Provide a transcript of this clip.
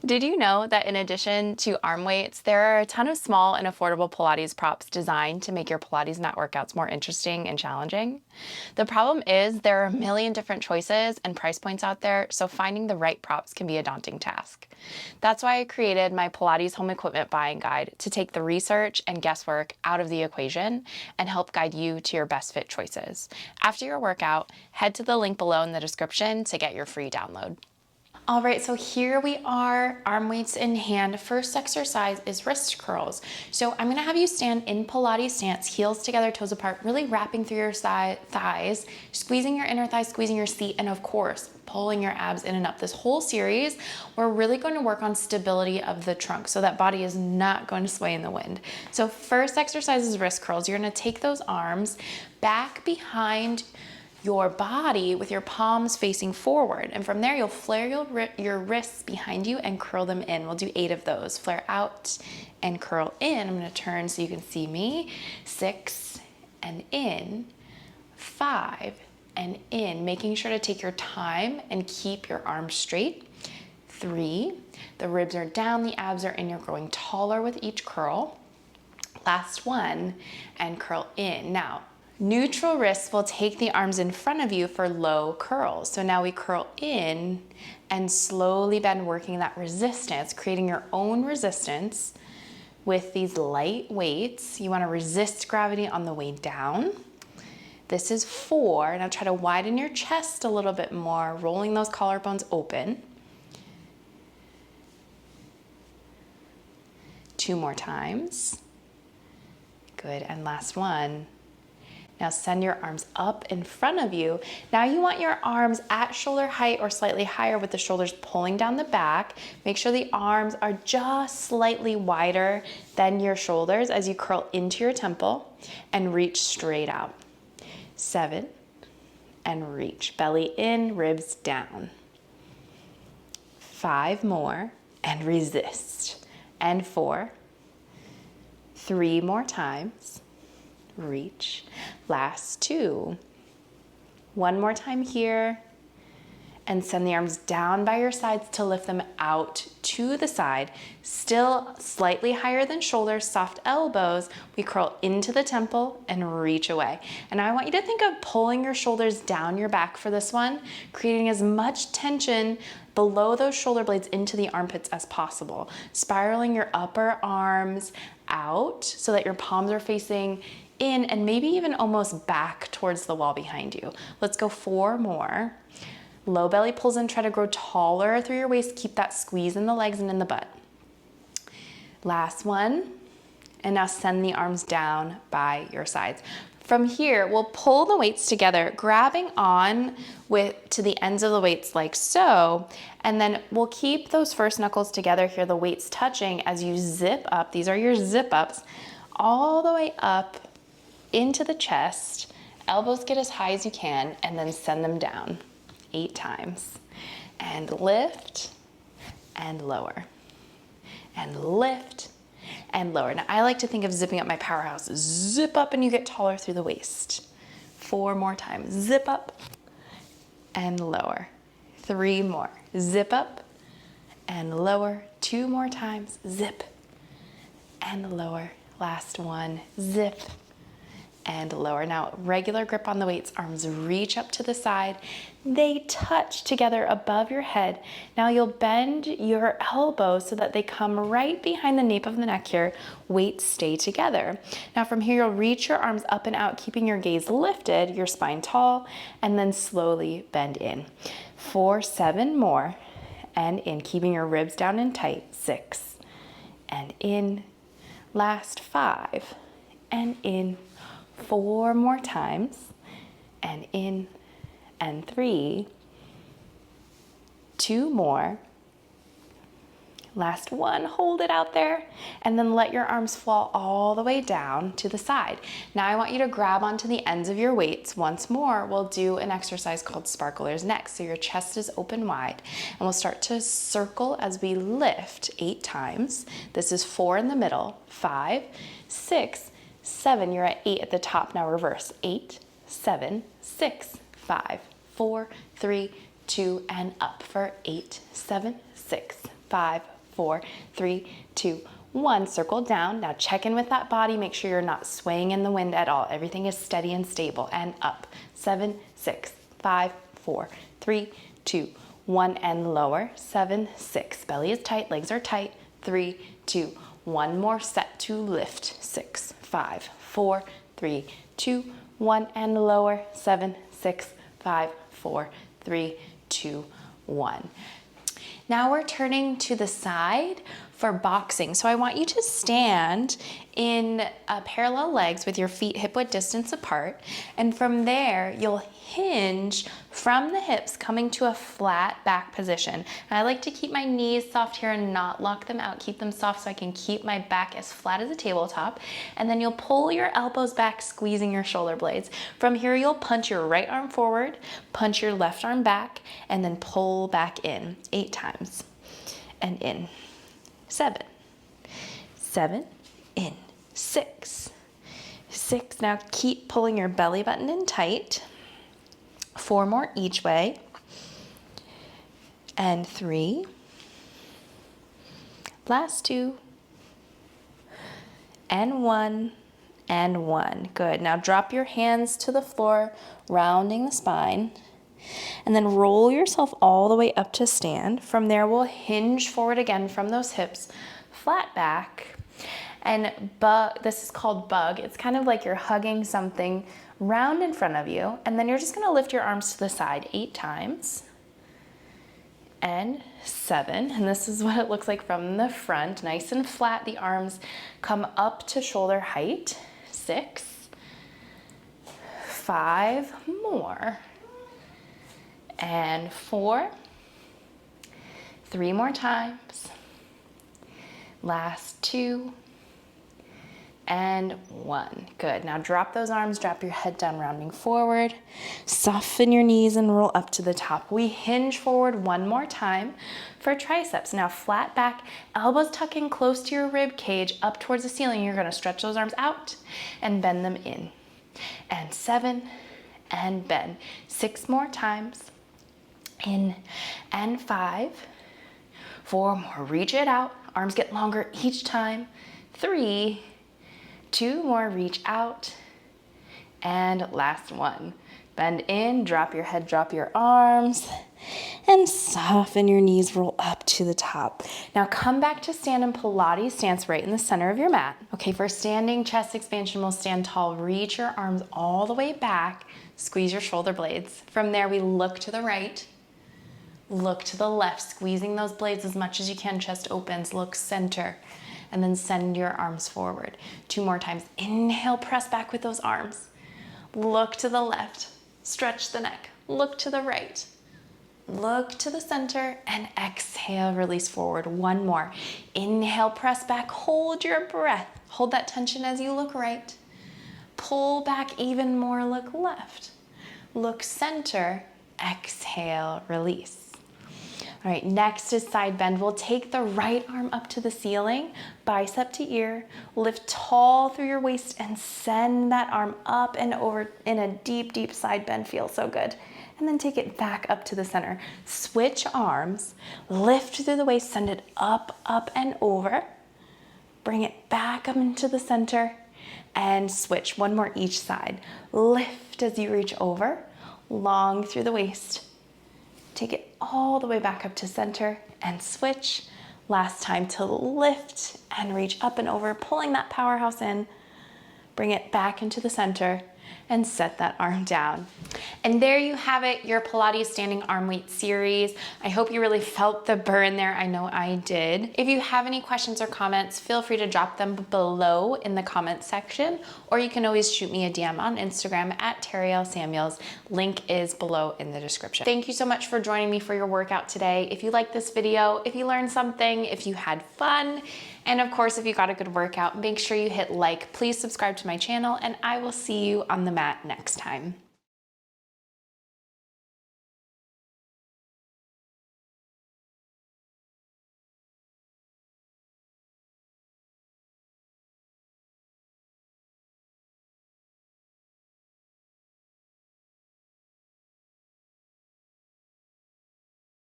Did you know that in addition to arm weights, there are a ton of small and affordable Pilates props designed to make your Pilates mat workouts more interesting and challenging? The problem is there are a million different choices and price points out there, so finding the right props can be a daunting task. That's why I created my Pilates home equipment buying guide to take the research and guesswork out of the equation and help guide you to your best fit choices. After your workout, head to the link below in the description to get your free download. All right, so here we are, arm weights in hand. First exercise is wrist curls. So I'm gonna have you stand in Pilates stance, heels together, toes apart, really wrapping through your thighs, squeezing your inner thighs, squeezing your seat, and of course, pulling your abs in and up. This whole series, we're really going to work on stability of the trunk so that body is not going to sway in the wind. So first exercise is wrist curls. You're gonna take those arms back behind your body with your palms facing forward. And from there, you'll flare your wrists behind you and curl them in. We'll do 8 of those. Flare out and curl in. I'm gonna turn so you can see me. 6 and in, 5 and in. Making sure to take your time and keep your arms straight. 3, the ribs are down, the abs are in. You're growing taller with each curl. Last one, and curl in. Now, neutral wrists will take the arms in front of you for low curls. So now we curl in and slowly bend, working that resistance, creating your own resistance with these light weights. You want to resist gravity on the way down. This is 4. Now try to widen your chest a little bit more, rolling those collarbones open. 2 more times. Good, and last one. Now send your arms up in front of you. Now you want your arms at shoulder height or slightly higher with the shoulders pulling down the back. Make sure the arms are just slightly wider than your shoulders as you curl into your temple and reach straight out. 7, and reach. Belly in, ribs down. 5 more, and resist. And 4. 3 more times. Reach. Last 2. 1 more time here, and send the arms down by your sides to lift them out to the side. Still slightly higher than shoulders, soft elbows. We curl into the temple and reach away. And I want you to think of pulling your shoulders down your back for this one, creating as much tension below those shoulder blades into the armpits as possible. Spiraling your upper arms out so that your palms are facing in and maybe even almost back towards the wall behind you. Let's go 4 more. Low belly pulls in, try to grow taller through your waist. Keep that squeeze in the legs and in the butt. Last one. And now send the arms down by your sides. From here, we'll pull the weights together, grabbing on to the ends of the weights like so. And then we'll keep those first knuckles together here, the weights touching as you zip up. These are your zip ups all the way up into the chest. Elbows get as high as you can and then send them down 8 times. And lift and lower. And lift and lower. Now I like to think of zipping up my powerhouse. Zip up and you get taller through the waist. 4 more times. Zip up and lower. 3 more. Zip up and lower. 2 more times. Zip and lower. Last one. Zip and lower. Now, regular grip on the weights, arms reach up to the side. They touch together above your head. Now you'll bend your elbows so that they come right behind the nape of the neck here. Weights stay together. Now from here, you'll reach your arms up and out, keeping your gaze lifted, your spine tall, and then slowly bend in. 4, 7 more, and in, keeping your ribs down and tight. 6, and in. Last 5, and in. 4 more times, and in, and 3, 2 more. Last one, hold it out there, and then let your arms fall all the way down to the side. Now I want you to grab onto the ends of your weights. Once more, we'll do an exercise called sparklers next. So your chest is open wide, and we'll start to circle as we lift 8 times. This is 4 in the middle, 5, 6, 7, you're at 8 at the top. Now reverse. 8, 7, 6, 5, 4, 3, 2, and up for 8, 7, 6, 5, 4, 3, 2, 1. Circle down. Now check in with that body. Make sure you're not swaying in the wind at all. Everything is steady and stable. And up. 7, 6, 5, 4, 3, 2, 1. And lower. 7, 6. Belly is tight. Legs are tight. 3, 2, 1 more set to lift. 6, 5, 4, 3, 2, 1. And lower. 7, 6, 5, 4, 3, 2, 1. Now we're turning to the side for boxing. So I want you to stand in parallel legs with your feet hip-width distance apart. And from there, you'll hinge from the hips, coming to a flat back position. And I like to keep my knees soft here and not lock them out. Keep them soft so I can keep my back as flat as a tabletop. And then you'll pull your elbows back, squeezing your shoulder blades. From here, you'll punch your right arm forward, punch your left arm back, and then pull back in 8 times. And in. 7, 7, in. 6, 6. Now keep pulling your belly button in tight. 4 more each way. And 3. Last 2. And 1. And 1. Good. Now drop your hands to the floor, rounding the spine. And then roll yourself all the way up to stand. From there, we'll hinge forward again from those hips, flat back. And this is called bug. It's kind of like you're hugging something round in front of you. And then you're just gonna lift your arms to the side 8 times. And 7. And this is what it looks like from the front, nice and flat. The arms come up to shoulder height. 6, 5 more. And 4, 3 more times. Last 2, and 1. Good. Now drop those arms, drop your head down, rounding forward. Soften your knees and roll up to the top. We hinge forward 1 more time for triceps. Now flat back, elbows tuck in close to your rib cage, up towards the ceiling. You're gonna stretch those arms out and bend them in. And 7, and bend. 6 more times. In and 5, 4 more, reach it out, arms get longer each time. 3, 2 more, reach out, and last 1. Bend in, drop your head, drop your arms, and soften your knees, roll up to the top. Now come back to stand in Pilates stance right in the center of your mat. Okay, for standing chest expansion, we'll stand tall, reach your arms all the way back, squeeze your shoulder blades. From there, we look to the right, look to the left, squeezing those blades as much as you can, chest opens, look center, and then send your arms forward. 2 more times. Inhale, press back with those arms. Look to the left, stretch the neck, look to the right, look to the center, and exhale, release forward. 1 more. Inhale, press back, hold your breath. Hold that tension as you look right. Pull back even more, look left. Look center, exhale, release. All right, next is side bend. We'll take the right arm up to the ceiling, bicep to ear, lift tall through your waist and send that arm up and over in a deep, deep side bend. Feels so good. And then take it back up to the center. Switch arms, lift through the waist, send it up, up and over. Bring it back up into the center and switch. 1 more each side. Lift as you reach over, long through the waist. Take it all the way back up to center and switch. Last time to lift and reach up and over, pulling that powerhouse in. Bring it back into the center and set that arm down. And there you have it, your Pilates standing arm weight series. I hope you really felt the burn there. I know I did. If you have any questions or comments, feel free to drop them below in the comments section, or you can always shoot me a DM on Instagram at Terriell Samuels. Link is below in the description. Thank you so much for joining me for your workout today. If you liked this video, if you learned something, if you had fun, and of course, if you got a good workout, make sure you hit like. Please subscribe to my channel, and I will see you on the mat next time.